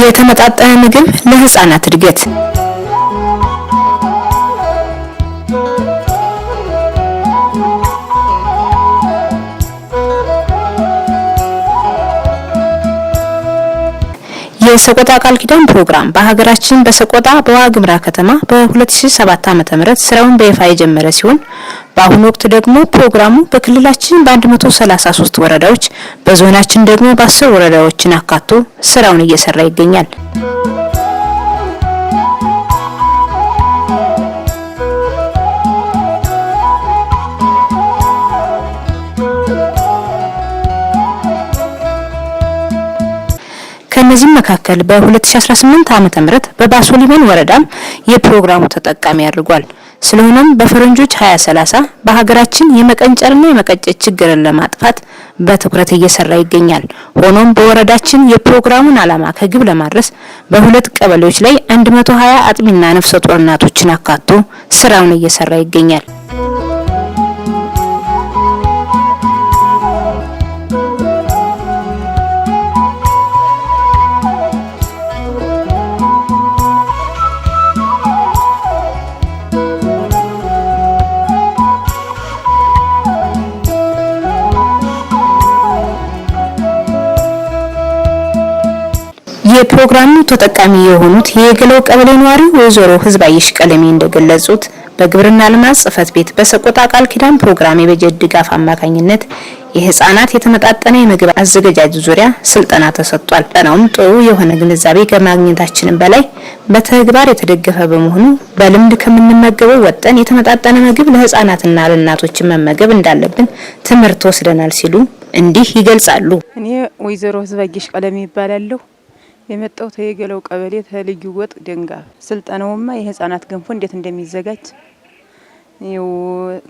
የተመጣጠነ ምግብ ለህፃናት እድገት የሰቆጣ ቃል ኪዳን ፕሮግራም በሀገራችን በሰቆጣ በዋግምራ ከተማ በ2007 ዓ.ም ስራውን በይፋ የጀመረ ሲሆን በአሁኑ ወቅት ደግሞ ፕሮግራሙ በክልላችን በ133 ወረዳዎች በዞናችን ደግሞ በ10 ወረዳዎችን አካቶ ስራውን እየሰራ ይገኛል። ከነዚህ መካከል በ2018 ዓመተ ምህረት በባሶ ሊበን ወረዳም የፕሮግራሙ ተጠቃሚ ያድርጓል። ስለሆነም በፈረንጆች 2030 በሀገራችን የመቀንጨርና የመቀጨት ችግርን ለማጥፋት በትኩረት እየሰራ ይገኛል። ሆኖም በወረዳችን የፕሮግራሙን ዓላማ ከግብ ለማድረስ በሁለት ቀበሌዎች ላይ 120 አጥቢና ነፍሰ ጡር እናቶችን አካቶ ስራውን እየሰራ ይገኛል። የፕሮግራሙ ተጠቃሚ የሆኑት የገለው ቀበሌ ነዋሪ ወይዘሮ ህዝባይሽ ቀለሜ እንደገለጹት በግብርና ልማት ጽሕፈት ቤት በሰቆጣ ቃል ኪዳን ፕሮግራም የበጀት ድጋፍ አማካኝነት የህፃናት የተመጣጠነ የምግብ አዘገጃጀት ዙሪያ ስልጠና ተሰጥቷል። ጠናውም ጥሩ የሆነ ግንዛቤ ከማግኘታችን በላይ በተግባር የተደገፈ በመሆኑ በልምድ ከምንመገበው ወጠን የተመጣጠነ ምግብ ለህፃናትና ለእናቶች መመገብ እንዳለብን ትምህርት ወስደናል ሲሉ እንዲህ ይገልጻሉ። እኔ ወይዘሮ ህዝባይሽ ቀለሜ ይባላለሁ። የመጣው ተየገለው ቀበሌ ተልዩ ወጥ ደንጋ ስልጠናውማ የህፃናት ገንፎ እንዴት እንደሚዘጋጅ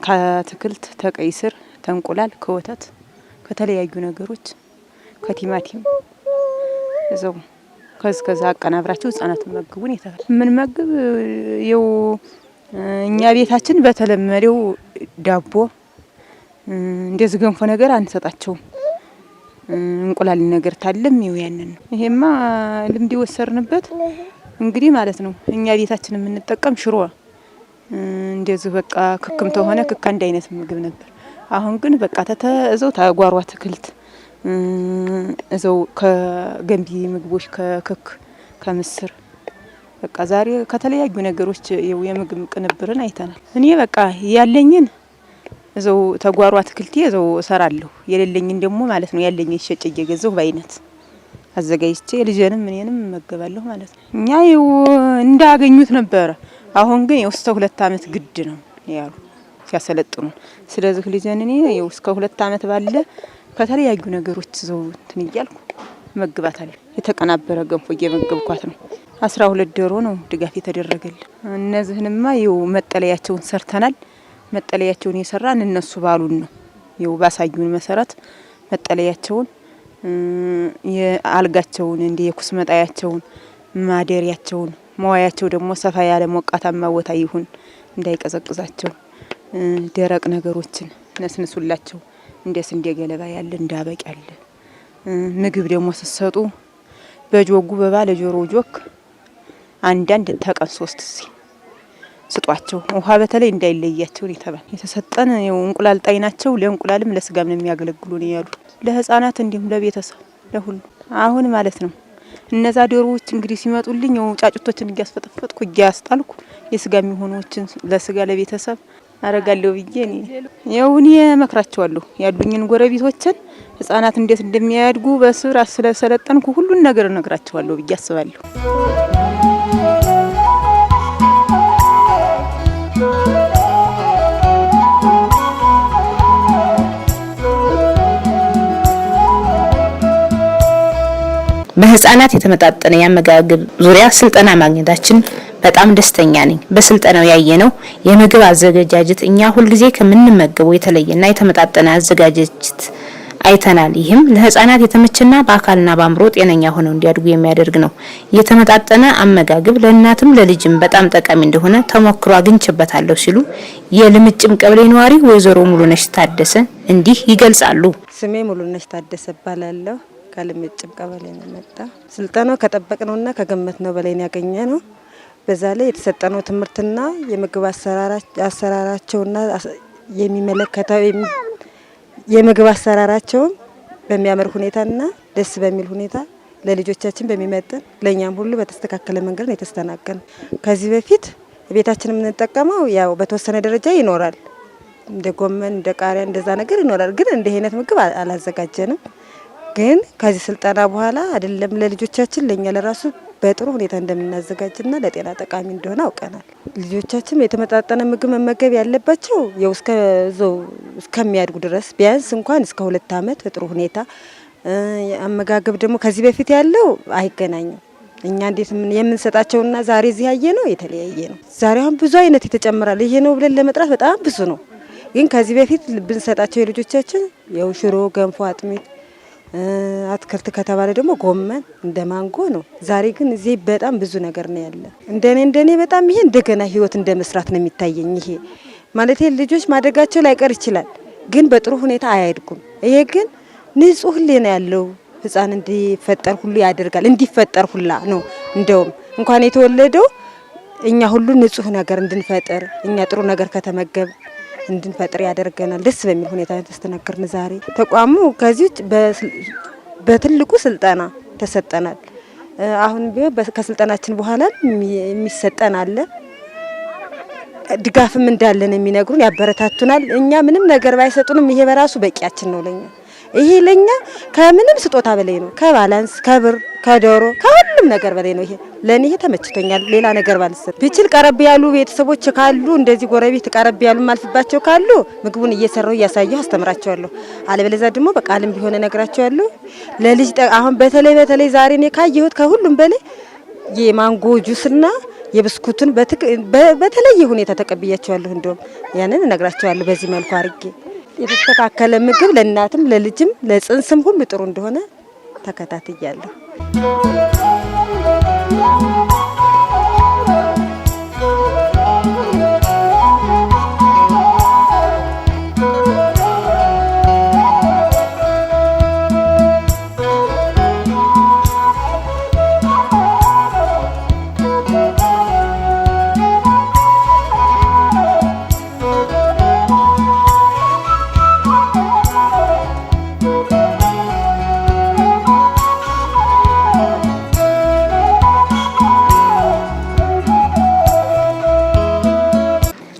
ከአትክልት ተቀይ ስር ተንቁላል ከወተት ከተለያዩ ነገሮች ከቲማቲም እዛው ከዛ አቀናብራችሁ ህፃናት መግቡን ይተካል። ምን መግብ እኛ ቤታችን በተለመደው ዳቦ እንደዚህ ገንፎ ነገር አንሰጣቸውም። እንቁላል ነገር ታለም ያንን ይሄማ ልምድ ወሰርንበት እንግዲህ ማለት ነው። እኛ ቤታችን የምንጠቀም ሽሮ እንደዚህ በቃ ክክም ተሆነ ክክ አንድ አይነት ምግብ ነበር። አሁን ግን በቃ እዛው ታጓሯ አትክልት እዛው ከገንቢ ምግቦች ከክክ ከምስር በቃ ዛሬ ከተለያዩ ነገሮች የምግብ ቅንብርን አይተናል። እኔ በቃ ያለኝን እዛው ተጓሯ አትክልቴ እዛው እሰራለሁ። የሌለኝን ደግሞ ማለት ነው ያለኝን ሸጭ እየገዛሁ በአይነት አዘጋጅቼ ልጄንም እኔንም መገባለሁ ማለት ነው። እኛ እንዳገኙት ነበር። አሁን ግን እስከ 2 አመት ግድ ነው ያሉ ሲያሰለጥኑ። ስለዚህ ልጄን እኔ እስከ 2 አመት ባለ ከተለያዩ ነገሮች እዛው እንትን እያልኩ መግባታለሁ። የተቀናበረ ገንፎ እየመገብኳት ነው። 12 ዶሮ ነው ድጋፍ የተደረገልን። እነዚህንማ መጠለያቸውን ሰርተናል። መጠለያቸውን የሰራን እነሱ ባሉን ነው ባሳዩን መሰረት መጠለያቸውን የአልጋቸውን እንደ የኩስ መጣያቸውን ማደሪያቸውን መዋያቸው ደግሞ ሰፋ ያለ ሞቃታማ ቦታ ይሁን እንዳይቀዘቅዛቸው ደረቅ ነገሮችን ነስንሱላቸው። እንደ ስንዴ ገለባ ያለ እንዳበቅ ያለ ምግብ ደግሞ ሲሰጡ በጆጉ በባለ ጆሮ ጆክ አንዳንድ ተቀን 3 ስጧቸው። ውሃ በተለይ እንዳይለያቸው ይተባል። የተሰጠን እንቁላል ጣይ ናቸው። ለእንቁላልም ለስጋም ነው የሚያገለግሉ ነው ያሉ ለህፃናት እንዲሁም ለቤተሰብ ለሁሉ። አሁን ማለት ነው እነዛ ዶሮዎች እንግዲህ ሲመጡልኝ ጫጩቶችን እያስፈጠፈጥኩ እያስጣልኩ የስጋ የሚሆኑዎችን ለስጋ ለቤተሰብ አረጋለሁ ብዬ እኔ መክራቸዋለሁ። ያሉኝን ጎረቤቶችን ህፃናት እንዴት እንደሚያድጉ በስራ ስለሰለጠንኩ ሁሉን ነገር እነግራቸዋለሁ ብዬ አስባለሁ። በህፃናት የተመጣጠነ ያመጋገብ ዙሪያ ስልጠና ማግኘታችን በጣም ደስተኛ ነኝ። በስልጠናው ያየነው የምግብ አዘገጃጀት እኛ ሁልጊዜ ከምንመገበው የተለየና የተመጣጠነ አዘገጃጀት አይተናል። ይህም ለህፃናት የተመቸና በአካልና በአእምሮ ጤነኛ ሆነው እንዲያድጉ የሚያደርግ ነው። የተመጣጠነ አመጋገብ ለእናትም ለልጅም በጣም ጠቃሚ እንደሆነ ተሞክሮ አግኝቼበታለሁ ሲሉ የልምጭም ቀበሌ ነዋሪ ወይዘሮ ሙሉነሽ ታደሰ እንዲህ ይገልጻሉ። ስሜ ሙሉነሽ ታደሰ እባላለሁ። ቃልምጭም ቀበሌ ነው መጣ። ስልጠናው ከጠበቅነውና ከገመትነው በላይ ያገኘ ነው። በዛ ላይ የተሰጠነው ትምህርትና የምግብ አሰራራቸውና የሚመለከተው የምግብ አሰራራቸውን በሚያምር ሁኔታና ደስ በሚል ሁኔታ ለልጆቻችን በሚመጥን ለኛም ሁሉ በተስተካከለ መንገድ ነው የተስተናገነ። ከዚህ በፊት ቤታችን የምንጠቀመው ያው በተወሰነ ደረጃ ይኖራል፣ እንደ ጎመን እንደ ቃሪያ እንደዛ ነገር ይኖራል። ግን እንደ አይነት ምግብ አላዘጋጀንም። ግን ከዚህ ስልጠና በኋላ አይደለም ለልጆቻችን ለኛ ለራሱ በጥሩ ሁኔታ እንደምናዘጋጅና ለጤና ጠቃሚ እንደሆነ አውቀናል። ልጆቻችን የተመጣጠነ ምግብ መመገብ ያለባቸው ያው እስከሚያድጉ ድረስ ቢያንስ እንኳን እስከ 2 አመት በጥሩ ሁኔታ አመጋገብ ደግሞ ከዚህ በፊት ያለው አይገናኝም። እኛ እንዴት የምንሰጣቸውና ዛሬ እዚህ ያየ ነው የተለያየ ነው። ዛሬ አሁን ብዙ አይነት ይተጨምራል። ይሄ ነው ብለን ለመጥራት በጣም ብዙ ነው። ግን ከዚህ በፊት ብንሰጣቸው የልጆቻችን ያው ሽሮ፣ ገንፎ፣ አጥሚት፣ አትክልት ከተባለ ደግሞ ጎመን እንደ ማንጎ ነው። ዛሬ ግን እዚህ በጣም ብዙ ነገር ነው ያለ። እንደኔ በጣም ይሄ እንደገና ህይወት እንደመስራት ነው የሚታየኝ። ይሄ ማለት ልጆች ማደጋቸው ላይቀር ይችላል፣ ግን በጥሩ ሁኔታ አያድጉም። ይሄ ግን ንጹህ ህሊና ያለው ህፃን እንዲፈጠር ሁሉ ያደርጋል። እንዲፈጠር ሁላ ነው እንደውም እንኳን የተወለደው እኛ ሁሉ ንጹህ ነገር እንድንፈጥር እኛ ጥሩ ነገር ከተመገብ እንድንፈጥር ያደርገናል። ደስ በሚል ሁኔታ ተስተናገርን። ዛሬ ተቋሙ ከዚህ በትልቁ ስልጠና ተሰጠናል። አሁን ቢሆን ከስልጠናችን በኋላ የሚሰጠን አለ። ድጋፍም እንዳለን የሚነግሩን ያበረታቱናል። እኛ ምንም ነገር ባይሰጡንም ይሄ በራሱ በቂያችን ነው ለኛ። ይሄ ለኛ ከምንም ስጦታ በላይ ነው። ከባላንስ፣ ከብር፣ ከዶሮ፣ ከሁሉም ነገር በላይ ነው። ይሄ ለኔ ይሄ ተመችቶኛል። ሌላ ነገር ባልሰጥ ቢችል ቀረብ ያሉ ቤተሰቦች ካሉ እንደዚህ ጎረቤት ቀረብ ያሉ ማልፍባቸው ካሉ ምግቡን እየሰራው እያሳየሁ አስተምራቸዋለሁ። አለበለዚያ ደግሞ በቃልም ቢሆን እነግራቸዋለሁ። ለልጅ አሁን በተለይ ዛሬ እኔ ካየሁት ከሁሉም በላይ የማንጎ ጁስና የብስኩቱን በተለየ ሁኔታ ተቀብያቸዋለሁ። እንደውም ያንን እነግራቸዋለሁ በዚህ መልኩ አድርጌ የተስተካከለ ምግብ ለእናትም ለልጅም ለጽንስም ሁሉ ጥሩ እንደሆነ ተከታትያለሁ።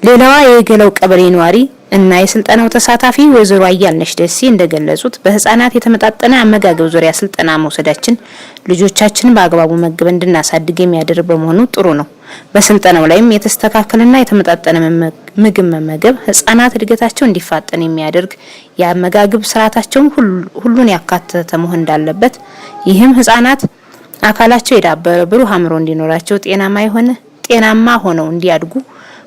ሌላዋ የገለው ቀበሌ ነዋሪ እና የስልጠናው ተሳታፊ ወይዘሮ አያልነሽ ደሴ እንደገለጹት በህፃናት የተመጣጠነ አመጋገብ ዙሪያ ስልጠና መውሰዳችን ልጆቻችንን በአግባቡ መግበን እንድናሳድግ የሚያደርግ በመሆኑ ጥሩ ነው። በስልጠናው ላይም የተስተካከለና የተመጣጠነ ምግብ መመገብ ህፃናት እድገታቸው እንዲፋጠን የሚያደርግ የአመጋገብ ስርዓታቸውን ሁሉን ያካተተ መሆን እንዳለበት፣ ይህም ህፃናት አካላቸው የዳበረ ብሩህ አእምሮ እንዲኖራቸው ጤናማ ሆነው እንዲያድጉ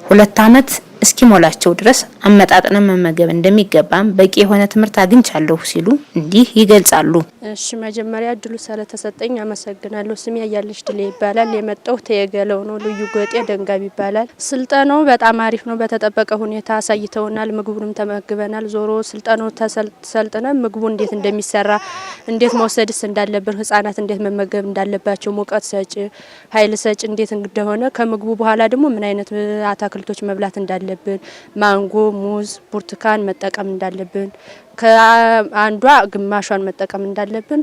2 አመት እስኪሞላቸው ድረስ አመጣጥነ መመገብ እንደሚገባም በቂ የሆነ ትምህርት አግኝቻለሁ ሲሉ እንዲህ ይገልጻሉ። እሺ መጀመሪያ እድሉ ስለተሰጠኝ አመሰግናለሁ። ስሜ አያልነሽ ድሌ ይባላል። የመጣው ተየገለው ነው። ልዩ ጎጤ ደንጋብ ይባላል። ስልጠናው በጣም አሪፍ ነው። በተጠበቀ ሁኔታ አሳይተውናል። ምግቡንም ተመግበናል። ዞሮ ስልጠናው ተሰልጥነን ምግቡ እንዴት እንደሚሰራ እንዴት መውሰድስ እንዳለብን ህፃናት እንዴት መመገብ እንዳለባቸው ሙቀት ሰጪ ኃይል ሰጪ እንዴት እንደሆነ ከምግቡ በኋላ ደግሞ ምን አይነት አታክልቶች መብላት እንዳለብን ማንጎ፣ ሙዝ፣ ብርቱካን መጠቀም እንዳለብን ከአንዷ ግማሿን መጠቀም እንዳለብን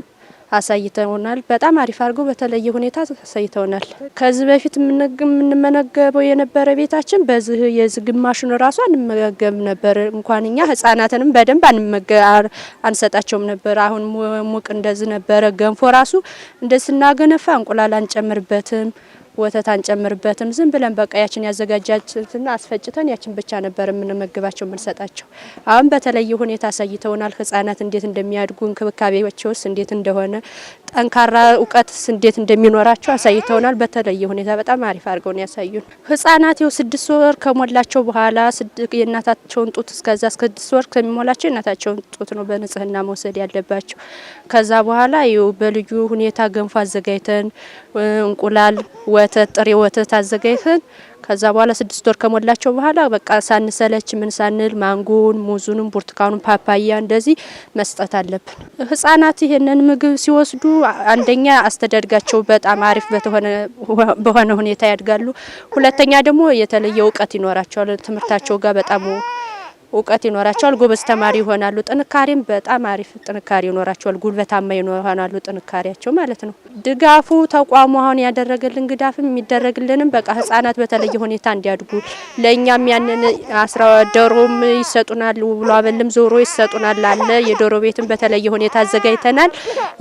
አሳይተውናል። በጣም አሪፍ አድርገው በተለየ ሁኔታ አሳይተውናል። ከዚህ በፊት የምንመገበው የነበረ ቤታችን በዚህ የዚህ ግማሹን ራሱ አንመገብ ነበር። እንኳን እኛ ህፃናትንም በደንብ አንሰጣቸውም ነበር። አሁን ሙቅ እንደዚህ ነበረ። ገንፎ ራሱ እንደዚህ ስናገነፋ እንቁላል አንጨምርበትም፣ ወተት አንጨምርበትም። ዝም ብለን በቃ ያችን ያዘጋጃችንና አስፈጭተን ያችን ብቻ ነበር የምንመግባቸው የምንሰጣቸው። አሁን በተለየ ሁኔታ አሳይተውናል። ህፃናት እንዴት እንደሚያድጉ እንክብካቤዎችስ እንዴት እንደሆነ ጠንካራ እውቀትስ እንዴት እንደሚኖራቸው አሳይተውናል። በተለየ ሁኔታ በጣም አሪፍ አድርገው ነው ያሳዩን። ህፃናት ይኸው 6 ወር ከሞላቸው በኋላ የእናታቸውን ጡት እስከ 6 ወር ከሚሞላቸው የእናታቸውን ጡት ነው በንጽህና መውሰድ ያለባቸው። ከዛ በኋላ ይኸው በልዩ ሁኔታ ገንፎ አዘጋጅተን እንቁላል ወተት ጥሬ ወተት አዘጋጅተን ከዛ በኋላ 6 ወር ከሞላቸው በኋላ በቃ ሳንሰለች ምን ሳንል ማንጎን፣ ሙዙንም፣ ብርቱካኑን፣ ፓፓያ እንደዚህ መስጠት አለብን። ህፃናት ይሄንን ምግብ ሲወስዱ አንደኛ አስተዳድጋቸው በጣም አሪፍ በሆነ ሁኔታ ያድጋሉ። ሁለተኛ ደግሞ የተለየ እውቀት ይኖራቸዋል። ትምህርታቸው ጋር በጣም እውቀት ይኖራቸዋል። ጎበዝ ተማሪ ይሆናሉ። ጥንካሬም በጣም አሪፍ ጥንካሬ ይኖራቸዋል። ጉልበታማ ይሆናሉ ጥንካሬያቸው ማለት ነው። ድጋፉ ተቋሙ አሁን ያደረገልን ግዳፍም የሚደረግልንም በቃ ህፃናት በተለየ ሁኔታ እንዲያድጉ ለኛም ያንን ዶሮም ይሰጡናል፣ ውሎ አበልም ዞሮ ይሰጡናል አለ። የዶሮ ቤትም በተለየ ሁኔታ አዘጋጅተናል።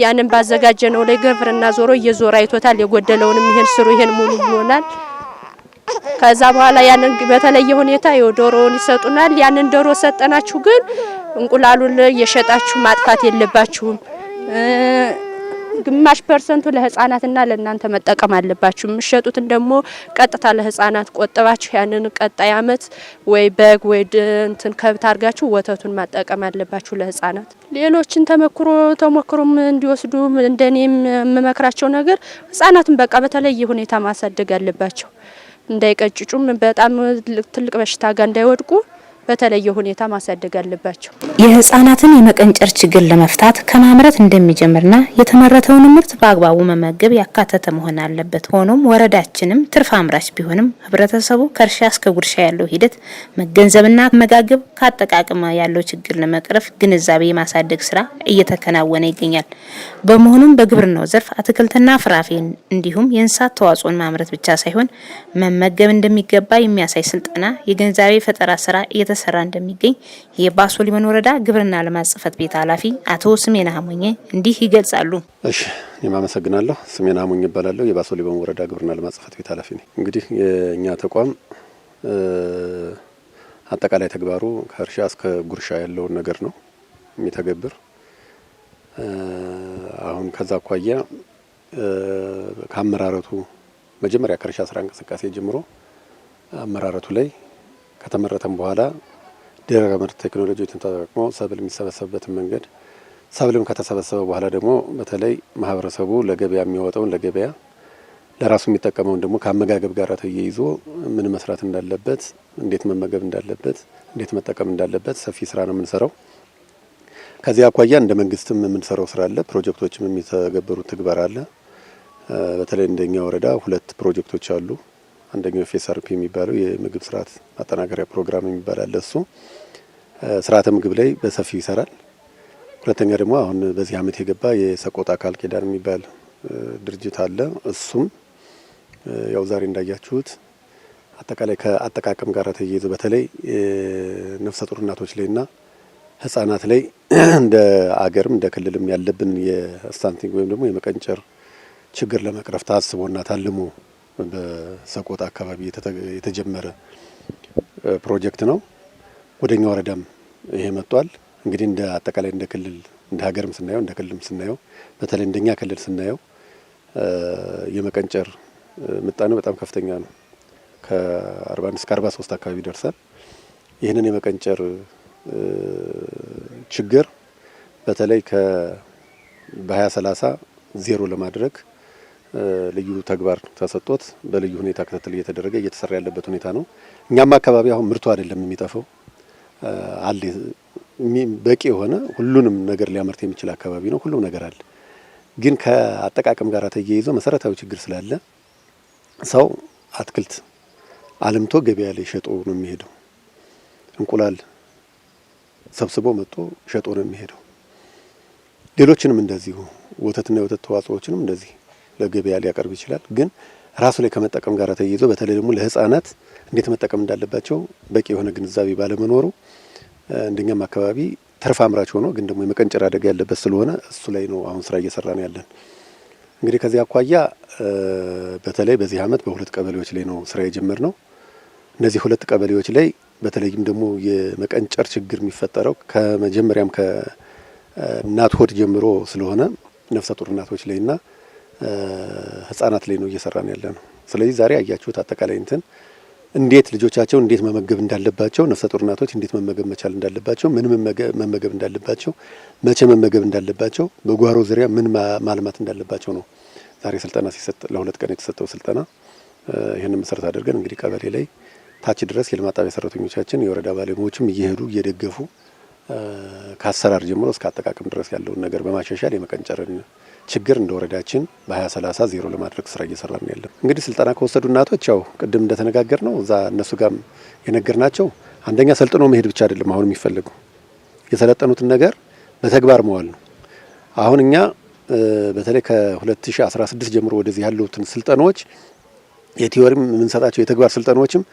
ያንን ባዘጋጀነው ላይ ግብርና ዞሮ እየዞረ አይቶታል። የጎደለውንም ይሄን ስሩ ይሄን ሙሉ ብሎናል። ከዛ በኋላ ያንን በተለየ ሁኔታ የዶሮውን ይሰጡናል። ያንን ዶሮ ሰጠናችሁ ግን እንቁላሉን እየሸጣችሁ ማጥፋት የለባችሁም። ግማሽ ፐርሰንቱ ለህፃናትና ለእናንተ መጠቀም አለባችሁ። የምትሸጡትን ደግሞ ቀጥታ ለህፃናት ቆጥባችሁ ያንን ቀጣይ አመት ወይ በግ ወይ እንትን ከብት አርጋችሁ ወተቱን ማጠቀም አለባችሁ ለህፃናት። ሌሎችን ተሞክሮም እንዲወስዱ እንደኔም የምመክራቸው ነገር ህፃናትን በቃ በተለየ ሁኔታ ማሳደግ አለባቸው። እንዳይቀጭጩም በጣም ትልቅ በሽታ ጋር እንዳይወድቁ በተለየ ሁኔታ ማሳደግ አለባቸው። የህፃናትን የመቀንጨር ችግር ለመፍታት ከማምረት እንደሚጀምርና የተመረተውን ምርት በአግባቡ መመገብ ያካተተ መሆን አለበት። ሆኖም ወረዳችንም ትርፍ አምራች ቢሆንም ህብረተሰቡ ከእርሻ እስከ ጉርሻ ያለው ሂደት መገንዘብና መጋገብ ካጠቃቀም ያለው ችግር ለመቅረፍ ግንዛቤ የማሳደግ ስራ እየተከናወነ ይገኛል። በመሆኑም በግብርናው ዘርፍ አትክልትና ፍራፍሬ እንዲሁም የእንስሳት ተዋጽኦን ማምረት ብቻ ሳይሆን መመገብ እንደሚገባ የሚያሳይ ስልጠና የግንዛቤ ፈጠራ ስራ እየተሰራ እንደሚገኝ የባሶ ሊበን ወረዳ ግብርና ልማት ጽሕፈት ቤት ኃላፊ አቶ ስሜና ሀሙኜ እንዲህ ይገልጻሉ። እሺ እኔም አመሰግናለሁ። ስሜና ሀሙኜ እባላለሁ። የባሶ ሊበን ወረዳ ግብርና ልማት ጽሕፈት ቤት ኃላፊ ነኝ። እንግዲህ የኛ ተቋም አጠቃላይ ተግባሩ ከእርሻ እስከ ጉርሻ ያለውን ነገር ነው የሚተገብር። አሁን ከዛ አኳያ ከአመራረቱ መጀመሪያ ከእርሻ ስራ እንቅስቃሴ ጀምሮ አመራረቱ ላይ ከተመረተም በኋላ ድህረ ምርት ቴክኖሎጂዎችን ተጠቅሞ ሰብል የሚሰበሰብበትን መንገድ ሰብልም ከተሰበሰበ በኋላ ደግሞ በተለይ ማህበረሰቡ ለገበያ የሚያወጣውን ለገበያ ለራሱ የሚጠቀመውን ደግሞ ከአመጋገብ ጋር ተያይዞ ምን መስራት እንዳለበት፣ እንዴት መመገብ እንዳለበት፣ እንዴት መጠቀም እንዳለበት ሰፊ ስራ ነው የምንሰራው። ከዚህ አኳያ እንደ መንግስትም የምንሰራው ስራ አለ። ፕሮጀክቶችም የሚተገበሩት ተግባር አለ። በተለይ እንደኛ ወረዳ 2 ፕሮጀክቶች አሉ። አንደኛው ኤፍኤስአርፒ የሚባለው የምግብ ስርዓት ማጠናከሪያ ፕሮግራም የሚባል አለ። እሱ ስርዓተ ምግብ ላይ በሰፊው ይሰራል። ሁለተኛ ደግሞ አሁን በዚህ አመት የገባ የሰቆጣ ቃል ኪዳን የሚባል ድርጅት አለ። እሱም ያው ዛሬ እንዳያችሁት አጠቃላይ ከአጠቃቀም ጋር ተያይዞ በተለይ ነፍሰ ጡር እናቶች ላይና ህጻናት ላይ እንደ አገርም እንደ ክልልም ያለብን የስታንቲንግ ወይም ደግሞ የመቀንጨር ችግር ለመቅረፍ ታስቦና ታልሞ በሰቆጣ አካባቢ የተጀመረ ፕሮጀክት ነው። ወደኛ ወረዳም ይሄ መጥቷል። እንግዲህ እንደ አጠቃላይ እንደ ክልል እንደ ሀገርም ስናየው እንደ ክልልም ስናየው በተለይ እንደኛ ክልል ስናየው የመቀንጨር ምጣኔው በጣም ከፍተኛ ነው። ከ41 እስከ 43 አካባቢ ይደርሳል። ይህንን የመቀንጨር ችግር በተለይ በ2030 ዜሮ ለማድረግ ልዩ ተግባር ተሰጥቶት በልዩ ሁኔታ ክትትል እየተደረገ እየተሰራ ያለበት ሁኔታ ነው። እኛም አካባቢ አሁን ምርቱ አይደለም የሚጠፋው አለ በቂ የሆነ ሁሉንም ነገር ሊያመርት የሚችል አካባቢ ነው። ሁሉም ነገር አለ። ግን ከአጠቃቀም ጋር ተያይዞ መሰረታዊ ችግር ስላለ ሰው አትክልት አልምቶ ገበያ ላይ ሸጦ ነው የሚሄደው። እንቁላል ሰብስቦ መጥቶ ሸጦ ነው የሚሄደው። ሌሎችንም እንደዚሁ ወተትና የወተት ተዋጽኦዎችንም እንደዚህ ለገበያ ሊያቀርብ ይችላል። ግን ራሱ ላይ ከመጠቀም ጋር ተያይዞ በተለይ ደግሞ ለህፃናት እንዴት መጠቀም እንዳለባቸው በቂ የሆነ ግንዛቤ ባለመኖሩ እንደኛም አካባቢ ተርፍ አምራች ሆኖ ግን ደግሞ የመቀንጨር አደጋ ያለበት ስለሆነ እሱ ላይ ነው አሁን ስራ እየሰራ ነው ያለን። እንግዲህ ከዚህ አኳያ በተለይ በዚህ አመት በ2 ቀበሌዎች ላይ ነው ስራ የጀመርነው። እነዚህ 2 ቀበሌዎች ላይ በተለይም ደግሞ የመቀንጨር ችግር የሚፈጠረው ከመጀመሪያም ከእናት ሆድ ጀምሮ ስለሆነ ነፍሰ ጡር እናቶች ላይና ህፃናት ላይ ነው እየሰራን ያለነው። ስለዚህ ዛሬ አያችሁት አጠቃላይ እንዴት ልጆቻቸው እንዴት መመገብ እንዳለባቸው፣ ነፍሰ ጡር እናቶች እንዴት መመገብ መቻል እንዳለባቸው፣ ምን መመገብ እንዳለባቸው፣ መቼ መመገብ እንዳለባቸው፣ በጓሮ ዙሪያ ምን ማልማት እንዳለባቸው ነው ዛሬ ስልጠና ሲሰጥ ለ2 ቀን የተሰጠው ስልጠና። ይሄን መሰረት አድርገን እንግዲህ ቀበሌ ላይ ታች ድረስ የልማት ጣቢያ ሰራተኞቻችን የወረዳ ባለሙያዎችም እየሄዱ እየደገፉ ከአሰራር ጀምሮ እስከ አጠቃቀም ድረስ ያለውን ነገር በማሻሻል የመቀንጨርን ችግር እንደ ወረዳችን በ2030 ዜሮ ለማድረግ ስራ እየሰራን ነው ያለው። እንግዲህ ስልጠና ከወሰዱ እናቶች ያው ቅድም እንደተነጋገር ነው እዛ እነሱ ጋር የነገርናቸው አንደኛ ሰልጥኖ መሄድ ብቻ አይደለም አሁን የሚፈልገው የሰለጠኑትን ነገር በተግባር መዋል ነው። አሁን እኛ በተለይ ከ2016 ጀምሮ ወደዚህ ያሉትን ስልጠናዎች የቲዮሪም የምንሰጣቸው የተግባር ስልጠናዎችም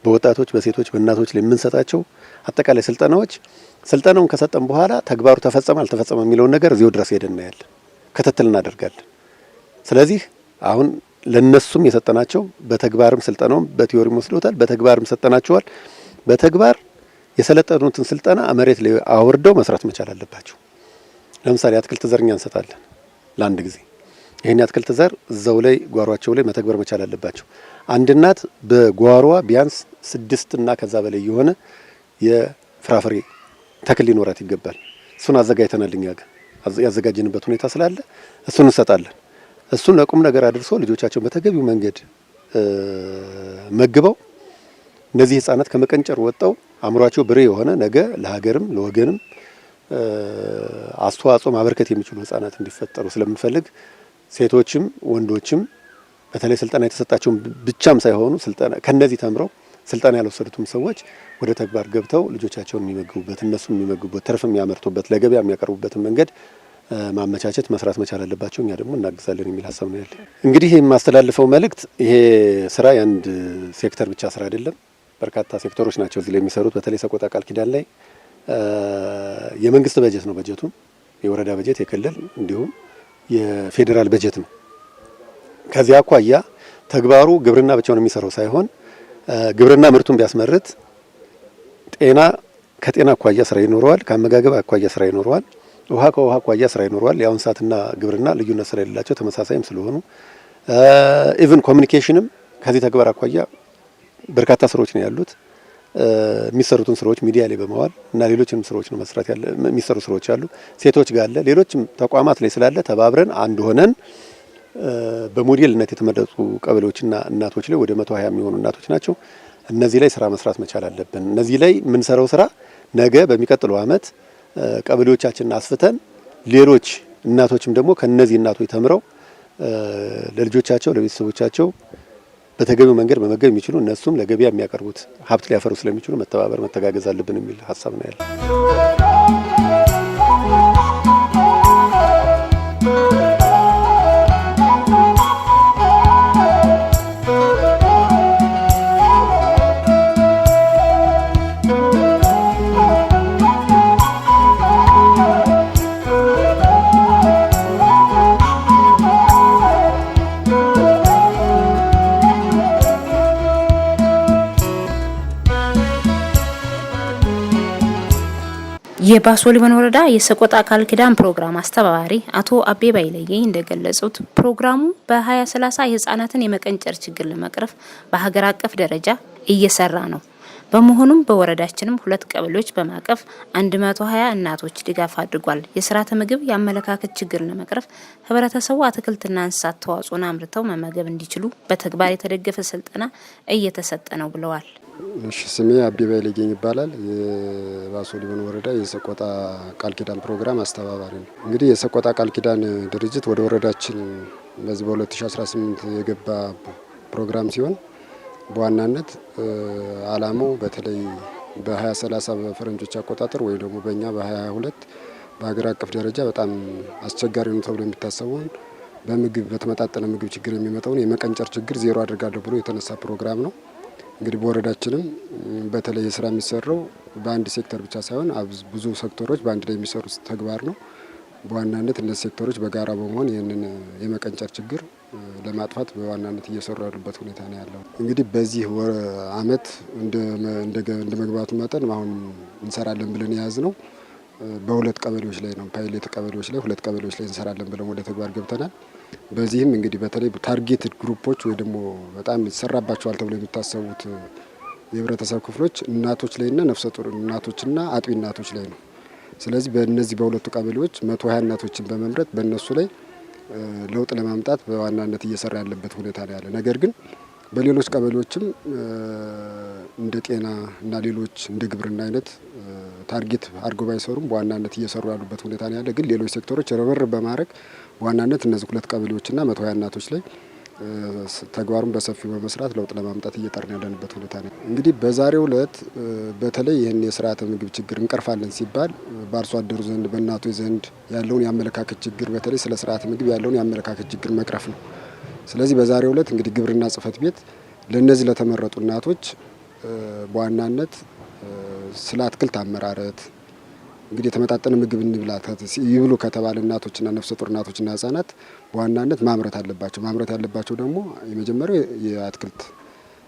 በወጣቶች በሴቶች በእናቶች ላይ የምንሰጣቸው አጠቃላይ ስልጠናውን ከሰጠን በኋላ ተግባሩ ተፈጸመ አልተፈጸመ የሚለውን ነገር እዚሁ ድረስ ሄደን እናያለን፣ ክትትል እናደርጋለን። ስለዚህ አሁን ለነሱም የሰጠናቸው በተግባርም ስልጠናውም በቲዮሪም ወስዶታል፣ በተግባርም ሰጠናቸዋል። በተግባር የሰለጠኑትን ስልጠና መሬት ላይ አውርደው መስራት መቻል አለባቸው። ለምሳሌ አትክልት ዘር እኛ እንሰጣለን ለአንድ ጊዜ። ይሄን አትክልት ዘር እዛው ላይ ጓሯቸው ላይ መተግበር መቻል አለባቸው። አንድ እናት በጓሯዋ ቢያንስ 6 እና ከዛ በላይ የሆነ የፍራፍሬ ተክል ሊኖራት ይገባል። እሱን አዘጋጅተናል እኛ ጋር ያዘጋጀንበት ሁኔታ ስላለ እሱን እንሰጣለን። እሱን ለቁም ነገር አድርሶ ልጆቻቸውን በተገቢው መንገድ መግበው እነዚህ ህፃናት ከመቀንጨር ወጣው አእምሯቸው ብሬ የሆነ ነገ ለሀገርም ለወገንም አስተዋጽኦ ማበርከት የሚችሉ ህፃናት እንዲፈጠሩ ስለምንፈልግ ሴቶችም ወንዶችም በተለይ ስልጠና የተሰጣቸውን ብቻም ሳይሆኑ ስልጠና ከነዚህ ተምረው ስልጠና ያልወሰዱትም ሰዎች ወደ ተግባር ገብተው ልጆቻቸውን የሚመግቡበት እነሱም የሚመግቡበት ትርፍ የሚያመርቱበት ለገበያ የሚያቀርቡበትን መንገድ ማመቻቸት መስራት መቻል አለባቸው። እኛ ደግሞ እናግዛለን የሚል ሀሳብ ነው ያለ። እንግዲህ የማስተላልፈው መልእክት ይሄ ስራ የአንድ ሴክተር ብቻ ስራ አይደለም። በርካታ ሴክተሮች ናቸው እዚህ ላይ የሚሰሩት። በተለይ ሰቆጣ ቃል ኪዳን ላይ የመንግስት በጀት ነው በጀቱ፣ የወረዳ በጀት፣ የክልል እንዲሁም የፌዴራል በጀት ነው። ከዚያ አኳያ ተግባሩ ግብርና ብቻውን የሚሰራው ሳይሆን ግብርና ምርቱን ቢያስመርት ጤና ከጤና አኳያ ስራ ይኖረዋል፣ ከአመጋገብ አኳያ ስራ ይኖረዋል፣ ውሃ ከውሃ አኳያ ስራ ይኖረዋል። ያው እንስሳትና ግብርና ልዩነት ስለሌላቸው ተመሳሳይም ስለሆኑ ኢቭን ኮሚኒኬሽንም ከዚህ ተግባር አኳያ በርካታ ስራዎች ነው ያሉት። የሚሰሩትን ስራዎች ሚዲያ ላይ በመዋል እና ሌሎችንም ስራዎች ነው መስራት ያለ የሚሰሩ ስራዎች አሉ። ሴቶች ጋር አለ፣ ሌሎችም ተቋማት ላይ ስላለ ተባብረን አንድ ሆነን በሞዴልነት የተመረጡ ቀበሌዎችና እናቶች ላይ ወደ 120 የሚሆኑ እናቶች ናቸው። እነዚህ ላይ ስራ መስራት መቻል አለብን። እነዚህ ላይ የምንሰራው ስራ ነገ በሚቀጥለው አመት ቀበሌዎቻችንን አስፍተን ሌሎች እናቶችም ደግሞ ከነዚህ እናቶች ተምረው ለልጆቻቸው ለቤተሰቦቻቸው በተገቢው መንገድ መመገብ የሚችሉ እነሱም ለገበያ የሚያቀርቡት ሀብት ሊያፈሩ ስለሚችሉ መተባበር መተጋገዝ አለብን የሚል ሀሳብ ነው ያለው። የባሶ ሊበን ወረዳ የሰቆጣ ቃል ኪዳን ፕሮግራም አስተባባሪ አቶ አቤ ባይለየ እንደገለጹት ፕሮግራሙ በ2030 የህፃናትን የመቀንጨር ችግር ለመቅረፍ በሀገር አቀፍ ደረጃ እየሰራ ነው። በመሆኑም በወረዳችንም 2 ቀበሌዎች በማቀፍ 120 እናቶች ድጋፍ አድርጓል። የስርዓተ ምግብ የአመለካከት ችግር ለመቅረፍ ህብረተሰቡ አትክልትና እንስሳት ተዋጽኦን አምርተው መመገብ እንዲችሉ በተግባር የተደገፈ ስልጠና እየተሰጠ ነው ብለዋል። እሺ፣ ስሜ አቤ ባይለየ ይባላል። የባሶ ሊበን ወረዳ የሰቆጣ ቃል ኪዳን ፕሮግራም አስተባባሪ ነው። እንግዲህ የሰቆጣ ቃል ኪዳን ድርጅት ወደ ወረዳችን በዚህ በ2018 የገባ ፕሮግራም ሲሆን በዋናነት አላማው በተለይ በ2030 በፈረንጆች አቆጣጠር ወይ ደግሞ በእኛ በ2022 በሀገር አቀፍ ደረጃ በጣም አስቸጋሪ ነው ተብሎ የሚታሰበውን በምግብ በተመጣጠነ ምግብ ችግር የሚመጣውን የመቀንጨር ችግር ዜሮ አድርጋለሁ ብሎ የተነሳ ፕሮግራም ነው። እንግዲህ በወረዳችንም በተለይ ስራ የሚሰራው በአንድ ሴክተር ብቻ ሳይሆን ብዙ ሴክተሮች በአንድ ላይ የሚሰሩት ተግባር ነው። በዋናነት እነዚህ ሴክተሮች በጋራ በመሆን ይህንን የመቀንጨር ችግር ለማጥፋት በዋናነት እየሰሩ ያሉበት ሁኔታ ነው ያለው። እንግዲህ በዚህ አመት እንደ መግባቱ መጠን አሁን እንሰራለን ብለን የያዝ ነው በ2 ቀበሌዎች ላይ ነው። ፓይሌት ቀበሌዎች ላይ 2 ቀበሌዎች ላይ እንሰራለን ብለን ወደ ተግባር ገብተናል። በዚህም እንግዲህ በተለይ ታርጌትድ ግሩፖች ወይ ደግሞ በጣም ይሰራባቸዋል ተብሎ የሚታሰቡት የህብረተሰብ ክፍሎች እናቶች ላይና ነፍሰ ጡር እናቶችና አጥቢ እናቶች ላይ ነው። ስለዚህ በእነዚህ በ2 ቀበሌዎች 120 እናቶችን በመምረጥ በእነሱ ላይ ለውጥ ለማምጣት በዋናነት እየሰራ ያለበት ሁኔታ ነው ያለ። ነገር ግን በሌሎች ቀበሌዎችም እንደ ጤና እና ሌሎች እንደ ግብርና አይነት ታርጌት አድርገው ባይሰሩም በዋናነት እየሰሩ ያሉበት ሁኔታ ነው ያለ። ግን ሌሎች ሴክተሮች ርብርብ በማድረግ በዋናነት እነዚህ 2 ቀበሌዎችና 120 እናቶች ላይ ተግባሩን በሰፊው በመስራት ለውጥ ለማምጣት እየጠርን ያለንበት ሁኔታ ነው። እንግዲህ በዛሬው ዕለት በተለይ ይህን የስርዓተ ምግብ ችግር እንቀርፋለን ሲባል በአርሶ አደሩ ዘንድ በእናቶች ዘንድ ያለውን የአመለካከት ችግር በተለይ ስለ ስርዓተ ምግብ ያለውን የአመለካከት ችግር መቅረፍ ነው። ስለዚህ በዛሬው ዕለት እንግዲህ ግብርና ጽሕፈት ቤት ለነዚህ ለተመረጡ እናቶች በዋናነት ስለ አትክልት አመራረት እንግዲህ የተመጣጠነ ምግብ እንብላ ይብሉ ከተባለ እናቶችና ነፍሰ ጡር እናቶችና ህጻናት በዋናነት ማምረት አለባቸው። ማምረት ያለባቸው ደግሞ የመጀመሪያው የአትክልት፣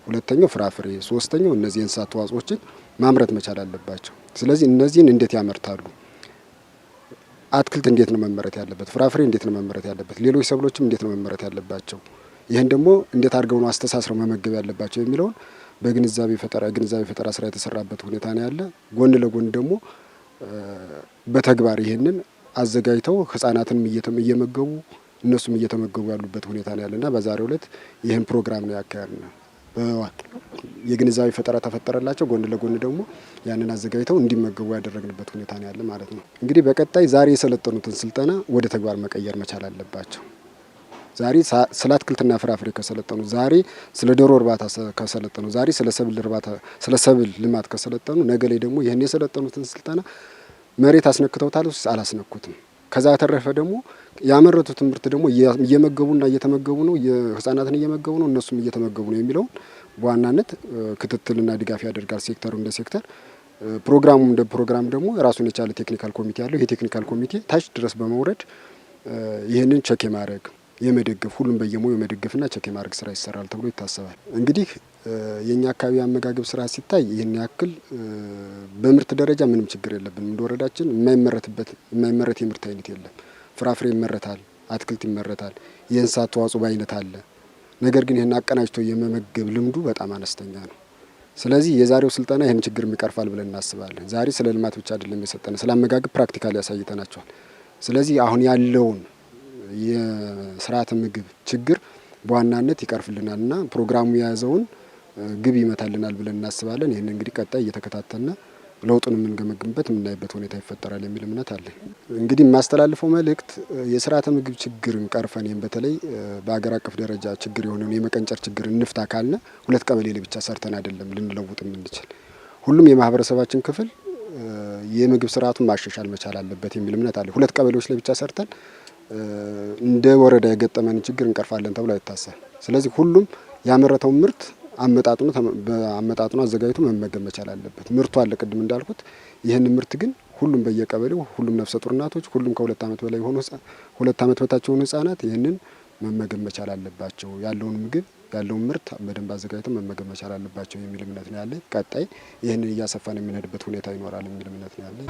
ሁለተኛው ፍራፍሬ፣ ሶስተኛው እነዚህ የእንስሳት ተዋጽኦችን ማምረት መቻል አለባቸው። ስለዚህ እነዚህን እንዴት ያመርታሉ? አትክልት እንዴት ነው መመረት ያለበት? ፍራፍሬ እንዴት ነው መመረት ያለበት? ሌሎች ሰብሎችም እንዴት ነው መመረት ያለባቸው? ይህን ደግሞ እንዴት አድርገው ነው አስተሳስረው መመገብ ያለባቸው የሚለውን በግንዛቤ ፈጠራ ስራ የተሰራበት ሁኔታ ነው ያለ። ጎን ለጎን ደግሞ በተግባር ይህንን አዘጋጅተው ህጻናትንም እየመገቡ እነሱም እየተመገቡ ያሉበት ሁኔታ ነው ያለና በዛሬው ዕለት ይህን ፕሮግራም ነው ያካሄድነው። የግንዛቤ ፈጠራ ተፈጠረላቸው። ጎን ለጎን ደግሞ ያንን አዘጋጅተው እንዲመገቡ ያደረግንበት ሁኔታ ነው ያለ ማለት ነው። እንግዲህ በቀጣይ ዛሬ የሰለጠኑትን ስልጠና ወደ ተግባር መቀየር መቻል አለባቸው። ዛሬ ስለ አትክልትና ፍራፍሬ ከሰለጠኑ፣ ዛሬ ስለ ዶሮ እርባታ ከሰለጠኑ፣ ዛሬ ስለ ሰብል ልማት ከሰለጠኑ ነገ ላይ ደግሞ ይህን የሰለጠኑትን ስልጠና መሬት አስነክተውታል አላስነኩትም። ከዛ ተረፈ ደግሞ ያመረቱት ምርት ደግሞ እየመገቡና እየተመገቡ ነው፣ ህጻናትን እየመገቡ ነው፣ እነሱም እየተመገቡ ነው የሚለውን በዋናነት ክትትልና ድጋፍ ያደርጋል ሴክተሩ እንደ ሴክተር። ፕሮግራሙ እንደ ፕሮግራም ደግሞ ራሱን የቻለ ቴክኒካል ኮሚቴ አለው። ይሄ ቴክኒካል ኮሚቴ ታች ድረስ በመውረድ ይህንን ቸክ የማድረግ የመደገፍ ሁሉም በየሙያው የመደገፍና ቸክ የማድረግ ስራ ይሰራል ተብሎ ይታሰባል። እንግዲህ የኛ አካባቢ አመጋገብ ስራ ሲታይ ይህን ያክል በምርት ደረጃ ምንም ችግር የለብንም። እንደ ወረዳችን የማይመረት የምርት አይነት የለም። ፍራፍሬ ይመረታል፣ አትክልት ይመረታል፣ የእንስሳት ተዋጽኦ በአይነት አለ። ነገር ግን ይህን አቀናጅቶ የመመገብ ልምዱ በጣም አነስተኛ ነው። ስለዚህ የዛሬው ስልጠና ይህን ችግር ይቀርፋል ብለን እናስባለን። ዛሬ ስለ ልማት ብቻ አይደለም የሰጠነ፣ ስለ አመጋገብ ፕራክቲካሊ ያሳይተናቸዋል። ስለዚህ አሁን ያለውን የስርዓተ ምግብ ችግር በዋናነት ይቀርፍልናልና ፕሮግራሙ የያዘውን ግብ ይመታልናል ብለን እናስባለን። ይህን እንግዲህ ቀጣይ እየተከታተልና ለውጡን የምንገመግምበት የምናይበት ሁኔታ ይፈጠራል የሚል እምነት አለኝ። እንግዲህ የማስተላልፈው መልእክት የስርዓተ ምግብ ችግርን ቀርፈን ይህም በተለይ በሀገር አቀፍ ደረጃ ችግር የሆነውን የመቀንጨር ችግር እንፍታ ካልነ 2 ቀበሌ ላይ ብቻ ሰርተን አይደለም ልንለውጥ የምንችል። ሁሉም የማህበረሰባችን ክፍል የምግብ ስርዓቱን ማሻሻል መቻል አለበት የሚል እምነት አለ። 2 ቀበሌዎች ላይ ብቻ ሰርተን እንደ ወረዳ የገጠመን ችግር እንቀርፋለን ተብሎ አይታሰብ። ስለዚህ ሁሉም ያመረተውን ምርት አመጣጥኖ አዘጋጅቶ መመገብ መቻል አለበት። ምርቱ አለ ቅድም እንዳልኩት። ይህን ምርት ግን ሁሉም በየቀበሌው ሁሉም ነፍሰ ጡር እናቶች፣ ሁሉም ከ2 ዓመት በላይ የሆኑ 2 ዓመት በታች የሆኑ ህጻናት ይህንን መመገብ መቻል አለባቸው። ያለውን ምግብ ያለውን ምርት በደንብ አዘጋጅተው መመገብ መቻል አለባቸው የሚል እምነት ነው ያለኝ። ቀጣይ ይህንን እያሰፋን የምንሄድበት ሁኔታ ይኖራል የሚል እምነት ነው ያለኝ።